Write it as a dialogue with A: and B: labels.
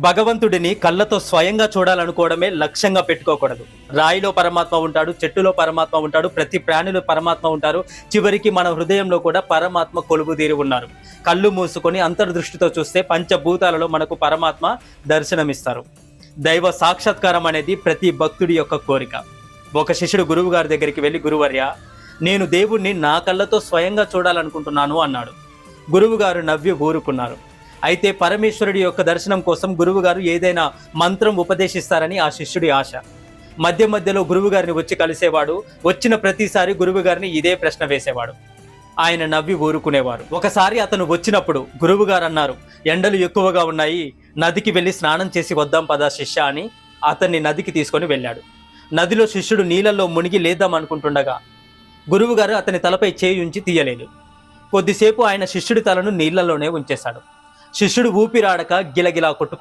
A: భగవంతుడిని కళ్ళతో స్వయంగా చూడాలనుకోవడమే లక్ష్యంగా పెట్టుకోకూడదు. రాయిలో పరమాత్మ ఉంటాడు, చెట్టులో పరమాత్మ ఉంటాడు, ప్రతి ప్రాణిలో పరమాత్మ ఉంటారు. చివరికి మన హృదయంలో కూడా పరమాత్మ కొలువుదీరి ఉన్నారు. కళ్ళు మూసుకొని అంతర్దృష్టితో చూస్తే పంచభూతాలలో మనకు పరమాత్మ దర్శనమిస్తారు. దైవ సాక్షాత్కారం అనేది ప్రతి భక్తుడి యొక్క కోరిక. ఒక శిష్యుడు గురువు గారి దగ్గరికి వెళ్ళి, గురువర్య, నేను దేవుణ్ణి నా కళ్ళతో స్వయంగా చూడాలనుకుంటున్నాను అన్నాడు. గురువు గారు నవ్వి ఊరుకున్నారు. అయితే పరమేశ్వరుడి యొక్క దర్శనం కోసం గురువు గారు ఏదైనా మంత్రం ఉపదేశిస్తారని ఆ శిష్యుడి ఆశ. మధ్య మధ్యలో గురువు గారిని వచ్చి కలిసేవాడు. వచ్చిన ప్రతిసారి గురువు గారిని ఇదే ప్రశ్న వేసేవాడు. ఆయన నవ్వి ఊరుకునేవారు. ఒకసారి అతను వచ్చినప్పుడు గురువు గారు అన్నారు, ఎండలు ఎక్కువగా ఉన్నాయి, నదికి వెళ్ళి స్నానం చేసి వద్దాం పదా శిష్య అని అతన్ని నదికి తీసుకొని వెళ్ళాడు. నదిలో శిష్యుడు నీళ్ళల్లో మునిగి లేద్దాం అనుకుంటుండగా గురువు గారు అతని తలపై చేయి ఉంచి తీయలేదు. కొద్దిసేపు ఆయన శిష్యుడి తలను నీళ్లలోనే ఉంచేశాడు. శిష్యుడు ఊపిరాడక గిలగిలా కొట్టుకుంటూ